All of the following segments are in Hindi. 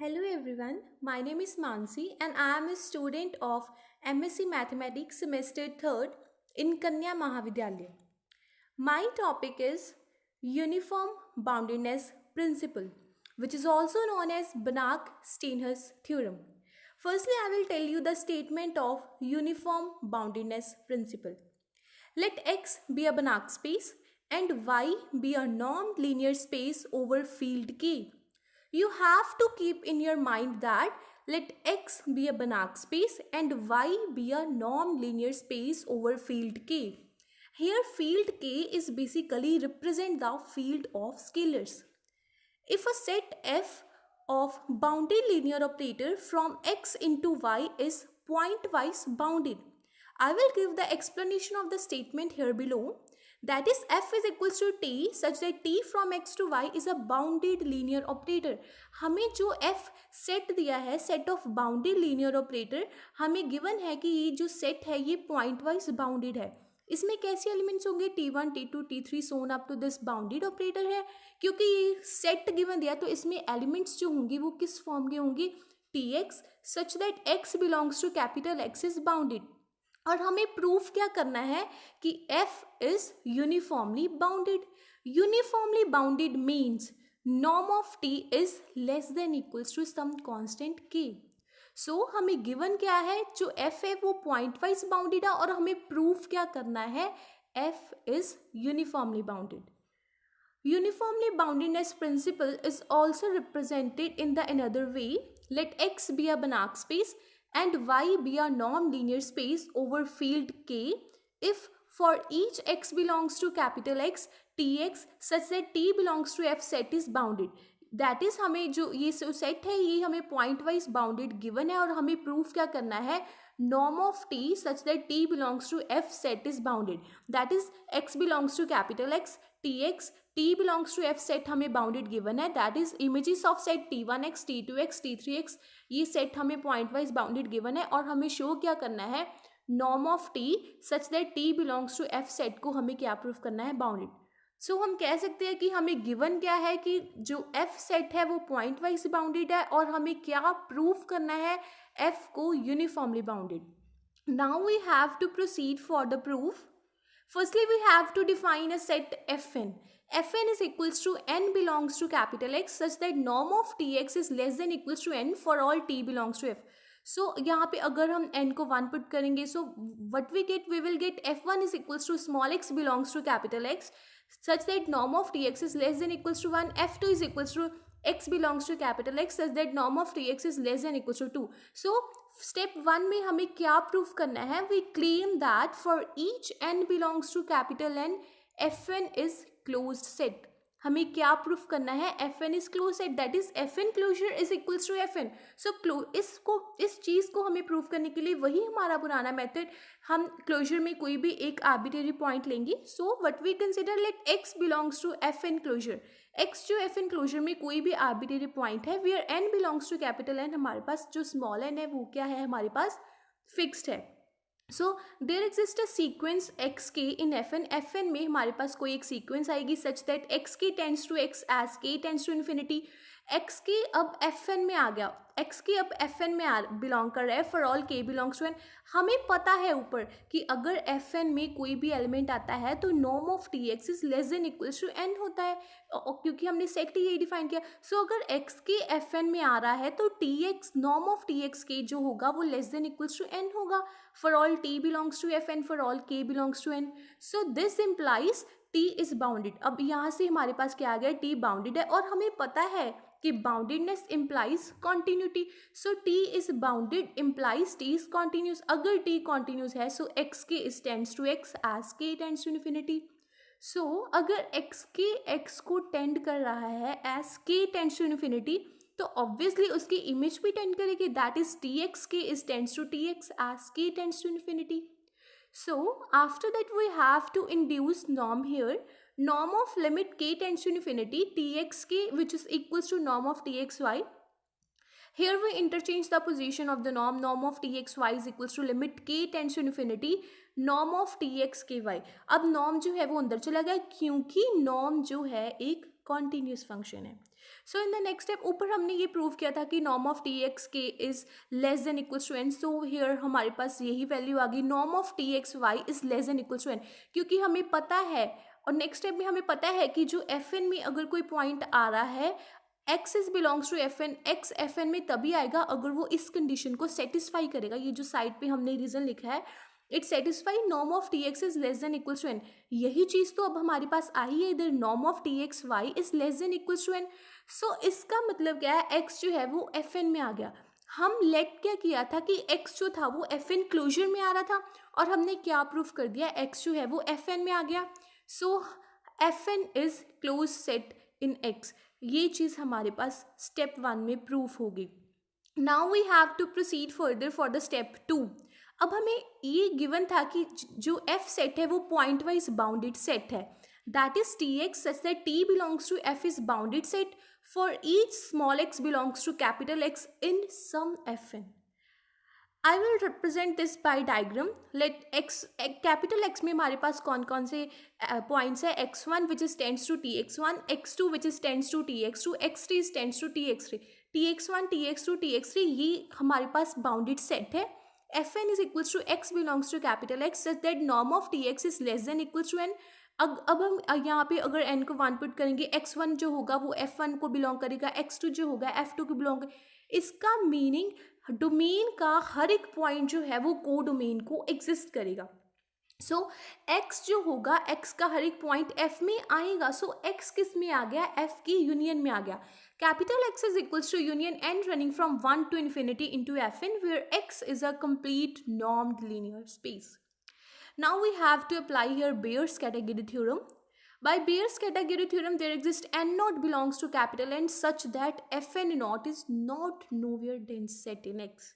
Hello everyone, my name is Mansi and I am a student of MSc Mathematics semester 3rd in Kanya Mahavidyalaya. My topic is Uniform Boundedness Principle, which is also known as Banach-Steinhaus theorem. Firstly, I will tell you the statement of Uniform Boundedness Principle. Let X be a Banach space and Y be a non-linear space over field K. You have to keep in your mind that let X be a Banach space and Y be a non-linear space over field K. Here field K is basically represent the field of scalars. If a set F of bounded linear operator from X into Y is pointwise bounded, I will give the explanation of the statement here below. That is f is equals to t such that t from x to y is a bounded linear operator. हमें जो f सेट दिया है set of bounded linear operator हमें गिवन है कि ये जो सेट है ये पॉइंट वाइज बाउंडेड है. इसमें कैसे एलिमेंट्स होंगे t1 t2 t3 so on up to this bounded operator है. क्योंकि ये सेट गिवन दिया तो इसमें एलिमेंट्स जो होंगे वो किस फॉर्म के होंगे tx such that x belongs to capital x is bounded. और हमें प्रूफ क्या करना है कि f इज uniformly bounded. Uniformly bounded means norm of t is less than equals to some constant k. So हमें गिवन क्या है जो f है वो पॉइंट वाइज बाउंडेड है और हमें प्रूफ क्या करना है f इज uniformly bounded. Uniformly boundedness principle is also represented in the another way. Let X be a Banach space and Y be a non-linear space over field K if for each X belongs to capital X, Tx such that T belongs to F set is bounded. That is हमें जो ये सेट है ये हमें पॉइंट वाइज बाउंडेड गिवन है और हमें प्रूफ क्या करना है norm of T such that T belongs to F set is bounded. That is X belongs to capital X, Tx, T belongs to F set हमें bounded given है. That is images of set T1x, T2x, T3x ये set हमें point wise bounded given है और हमें show क्या करना है norm of T such that T belongs to F set को हमें क्या proof करना है bounded. सो हम कह सकते हैं कि हमें गिवन क्या है कि जो F सेट है वो पॉइंट वाइज बाउंडेड है और हमें क्या प्रूफ करना है F को uniformly bounded. Now we have to proceed for the proof. Firstly we have to define a set Fn. Fn is equals to n belongs to capital X such that norm of Tx is less than equals to n for all T belongs to F. So यहाँ पे अगर हम n को 1 पुट करेंगे so what we get we will get F1 is equals to small x belongs to capital X such that norm of Tx is less than equals to 1. F2 is equals to x belongs to capital X such that norm of Tx is less than equals to 2. So step 1 में हमें क्या प्रूफ करना है. We claim that for each n belongs to capital N, Fn is closed set. हमें क्या प्रूफ करना है Fn is closed set. That is Fn closure is equals to Fn. So इस चीज़ को हमें प्रूफ करने के लिए वही हमारा पुराना मेथड हम क्लोजर में कोई भी एक आर्बिट्रेरी पॉइंट लेंगे. So what we consider let x belongs to Fn closure. x जो Fn क्लोजर में कोई भी आर्बिट्रेरी पॉइंट है where n belongs to capital N हमारे पास जो स्मॉल n है वो क्या है हमारे पास फिक्स्ड है. So there exist a sequence x के इन Fn में हमारे पास कोई एक सीक्वेंस आएगी सच दैट एक्स के टेंड्स टू एक्स एज के टेंड्स टू इन्फिनिटी. एक्स के अब Fn में आ गया. एक्स के अब Fn में बिलोंग कर रहा है फॉर ऑल के बिलोंग्स टू एन. हमें पता है ऊपर कि अगर Fn में कोई भी एलिमेंट आता है तो norm of Tx is less than equals to n होता है क्योंकि हमने सेट यही डिफाइन किया. सो अगर x के Fn में आ रहा है तो Tx नॉर्म ऑफ Tx के जो होगा वो less than equals to n होगा for all T belongs to Fn for all K belongs to n. So this implies T is bounded. अब यहाँ से हमारे पास क्या आ गया T बाउंडेड है और हमें पता है कि boundedness implies continuity. So T is bounded implies T is continuous. अगर T कॉन्टिन्यूस है सो x k is tends to x as k tends to infinity. So अगर x के x को टेंड कर रहा है as k tends to infinity तो ऑब्वियसली उसकी इमेज भी टेंड करेगी. That is Tx k is tends to Tx as k tends to infinity. So after that we have to induce norm here. Norm of limit k tends to infinity Txk which is equals to norm of Txy. Here we interchange the position of the norm. Norm of Txy is equals to limit k tends to infinity norm of Txky. अब norm जो है वो अंदर चला गया क्योंकि norm जो है एक कॉन्टीन्यूस फंक्शन है. So in the next step ऊपर हमने ये प्रूव किया था कि norm of T x k is less than equals to N, so here हमारे पास यही वैल्यू आ गई, norm of T x Y is less than equals to n, क्योंकि हमें पता है और नेक्स्ट स्टेप में हमें पता है कि जो एफ एन में अगर कोई पॉइंट आ रहा है x is belongs to F n, x F n में तभी आएगा अगर वो इस कंडीशन को सेटिस्फाई करेगा। ये जो साइड पे हमने रीजन लिखा है, it satisfy norm of T X is less than equals to N, यही चीज तो अब हमारे पास आई है इधर, norm of T x Y is less than equals to N. So इसका मतलब क्या है, x जो है वो एफ एन में आ गया। हम लेट क्या किया था कि x जो था वो एफ एन क्लोजर में आ रहा था, और हमने क्या प्रूफ कर दिया, x जो है वो एफ एन में आ गया। So F N is close set in x, ये चीज़ हमारे पास स्टेप 1 में प्रूफ होगी। Now we have to proceed further for the step 2। अब हमें ये गिवन था कि जो एफ सेट है वो पॉइंट वाइज बाउंडेड सेट है, that is T x such that T belongs to F is bounded set for each small x belongs to capital X in some F n. I will represent this by diagram. Let x capital X में हमारे पास कौन कौन से पॉइंट्स है, x1 which is tends to tx1, x2 which is tends to tx2, x3 is tends to tx3, tx1 tx2 tx3, ये हमारे पास बाउंडेड सेट है। fn is equals to x belongs to capital X such that norm of tx is less than equals to n। अब हम यहाँ पे अगर n को 1 पुट करेंगे, x1 जो होगा वो f1 को बिलोंग करेगा, x2 जो होगा f2 को बिलोंग करेगा। इसका मीनिंग डोमेन का हर एक पॉइंट जो है वो को डोमेन को एग्जिस्ट करेगा। सो x जो होगा, x का हर एक पॉइंट f में आएगा। सो x किस में आ गया, f की यूनियन में आ गया। Capital X is equals to union n running from 1 to infinity into fn where x is a complete normed linear space. Now we have to apply here Bayer's category theorem. By Bayer's category theorem, there exists n naught belongs to capital N such that fn naught is not nowhere dense set in X.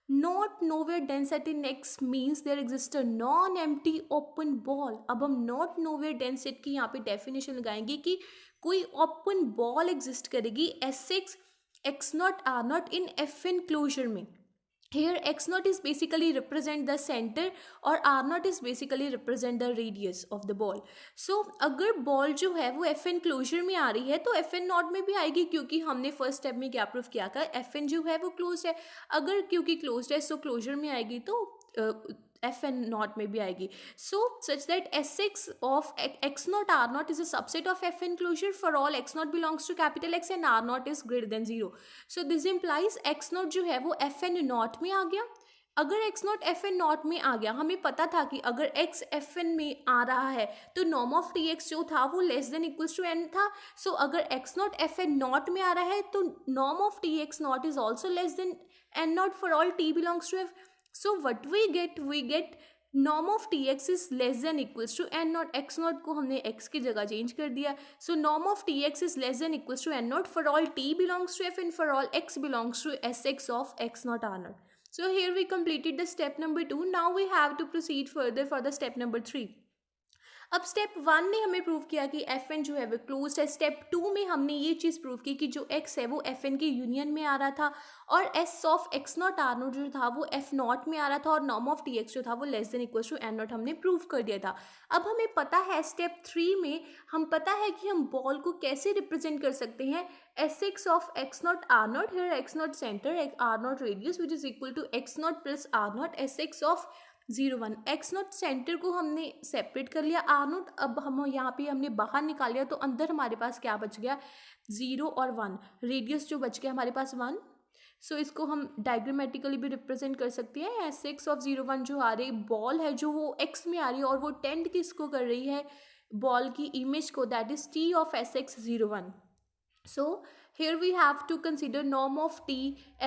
Not nowhere dense set in X means there exists a non-empty open ball. अब हम not nowhere dense set की यहाँ पे definition लगाएंगे कि कोई open ball exist करेगी Sx x naught r naught in fn closure में। Here x naught is basically represent the center और r naught is basically represent the radius of the ball. So अगर बॉल जो है वो fn क्लोजर में आ रही है तो fn नॉट में भी आएगी, क्योंकि हमने फर्स्ट स्टेप में क्या प्रूफ किया था, fn जो है वो क्लोज है। अगर क्योंकि क्लोज है सो क्लोजर में आएगी तो fn नॉट में भी आएगी। So such that sx of x naught r naught is a subset of fn closure for all x naught belongs to capital X and r naught is greater than 0. So this implies x naught जो है वो fn नॉट में आ गया। अगर x naught fn नॉट में आ गया, हमें पता था कि अगर x fn में आ रहा है तो नॉर्म ऑफ tx जो था वो less than equals to n था। सो अगर x naught fn नॉट में आ रहा है तो norm of tx naught is also less than n naught for all t belongs to f। So what we get norm of tx is less than equals to n naught, x naught को हमने x की जगह चेंज कर दिया। So norm of tx is less than equals to n naught for all t belongs to f and for all x belongs to sx of x naught r naught. So here we completed the step number 2. Now we have to proceed further for the step number 3. अब स्टेप 1 ने हमें प्रूव किया कि एफ एन जो है वो क्लोज्ड है। स्टेप 2 में हमने ये चीज़ प्रूव की कि जो एक्स है वो एफ एन के यूनियन में आ रहा था और S of x naught are naught जो था वो एफ नॉट में आ रहा था और नॉर्म ऑफ टी एक्स जो था वो less than equals to n naught हमने प्रूव कर दिया था। अब हमें पता है स्टेप 3 में हम पता है कि हम बॉल को कैसे रिप्रेजेंट कर सकते हैं, S x of x naught are naught, here x naught centre, r naught radius which is equal to x naught plus r naught, S x of 0 1। X naught centre को हमने सेपरेट कर लिया, आर नॉट अब हम यहाँ पे हमने बाहर निकाल लिया तो अंदर हमारे पास क्या बच गया 0 और 1, रेडियस जो बच गया हमारे पास 1। सो इसको हम डायग्रामेटिकली भी रिप्रेजेंट कर सकते हैं। एस एक्स ऑफ 0 1 जो आ रही बॉल है जो वो एक्स में आ रही है और वो टेंड किसको कर रही है, बॉल की इमेज को, that is T of S x 0 1। So here we have to consider norm of t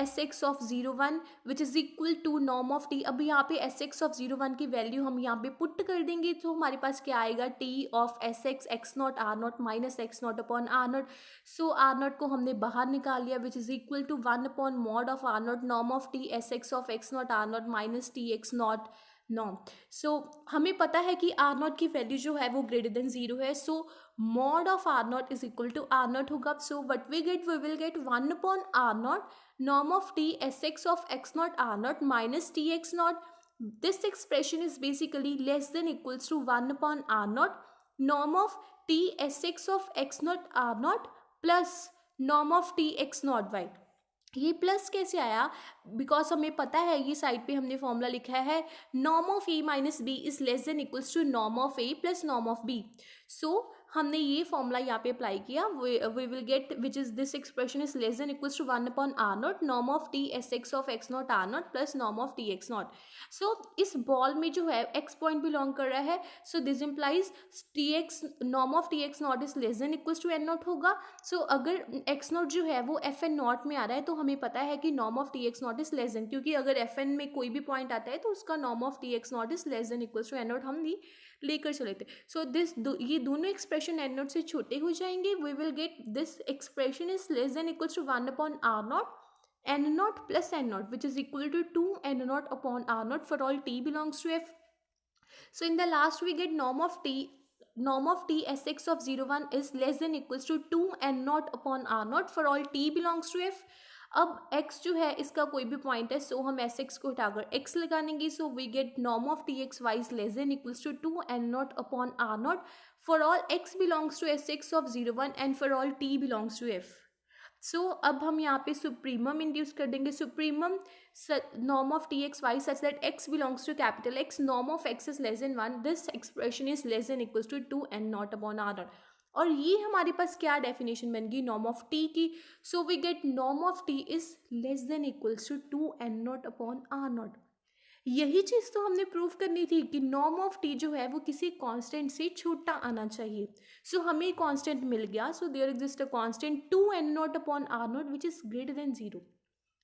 sx of 0 1 which is equal to norm of t। अब यहाँ पे sx of 0 1 की वैल्यू हम यहाँ पे पुट कर देंगे तो हमारे पास क्या आएगा, t of sx x naught r naught minus x naught upon r naught. So r naught को हमने बाहर निकाल लिया which is equal to 1 upon mod of r naught norm of t sx of x naught r naught minus t x naught norm. So हमें पता है कि आर नॉट की वैल्यू जो है वो ग्रेटर देन 0 है। So mod of R naught is equal to R naught होगा। So what we will get 1 upon are naught norm of T S x of x naught are naught minus T x naught. This expression is basically less than equals to 1 upon are naught norm of T S x of x naught are naught plus norm of T x naught Y. ये प्लस कैसे आया? बिकॉज हमें पता है, ये साइड पे हमने फॉर्मूला लिखा है, norm of A minus B is less than equals to norm of A plus norm of B. So हमने ये फॉर्मूला यहाँ पे अप्लाई किया, we will get which is this expression is less than equals to 1 upon are naught norm of T S x of x naught are naught plus norm of T x naught. So इस बॉल में जो है एक्स पॉइंट बिलोंग कर रहा है, so this implies T x norm of T x naught is less than equals to n naught होगा। सो अगर एक्स नॉट जो है वो एफ एन नॉट में आ रहा है तो हमें पता है कि norm of T x naught is less then, क्योंकि अगर एफ एन में कोई भी पॉइंट आता है तो उसका norm of T x naught is less than equals to n naught हम लेकर चले थे। सो ये दोनों एक्सप्रेशन एन नॉट से छोटे हो जाएंगे। We will get this expression is less than equals to 1 upon are naught n naught plus n naught which is equal to 2 n naught upon r naught for all t belongs to f. So in the last we get norm of t sx of 0 1 is less than equals to 2 n naught upon r naught for all t belongs to f. अब x जो है इसका कोई भी पॉइंट है, सो हम एस एक्स को उठाकर x लगा देंगे। So we get norm of T x Y is less than equals to 2 n naught upon are naught for all x belongs to S x of 0 1 and for all t belongs to f. So अब हम यहाँ पे सुप्रीमम इंड्यूस कर देंगे। Supremum norm of T x y such that x belongs to capital X, norm of x is less than 1, this expression is less than equals to 2 n naught upon are naught. और ये हमारे पास क्या डेफिनेशन बन गई नॉर्म ऑफ टी की? So we get norm of T is less than equals to 2 n naught upon are naught. यही चीज़ तो हमने प्रूव करनी थी कि नॉर्म ऑफ टी जो है वो किसी कांस्टेंट से छोटा आना चाहिए। सो हमें कांस्टेंट मिल गया। So there exist a constant 2 n naught upon are naught which is greater than 0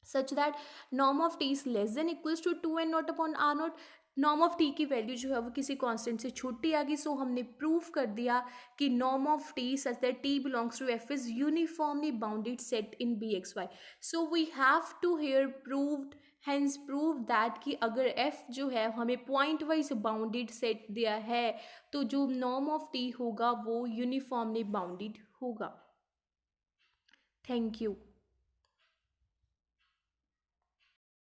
such that norm of T is less than equals to 2 n naught upon are naught. Norm of T की वैल्यू जो है वो किसी कांस्टेंट से छोटी आ गई। सो हमने प्रूव कर दिया कि norm of T such that T belongs to F is uniformly bounded set in B X Y. So we have to here proved hence prove that कि अगर f जो है हमें पॉइंट वाइज बाउंडेड सेट दिया है तो जो नॉर्म ऑफ t होगा वो यूनिफॉर्मली बाउंडेड होगा। Thank you.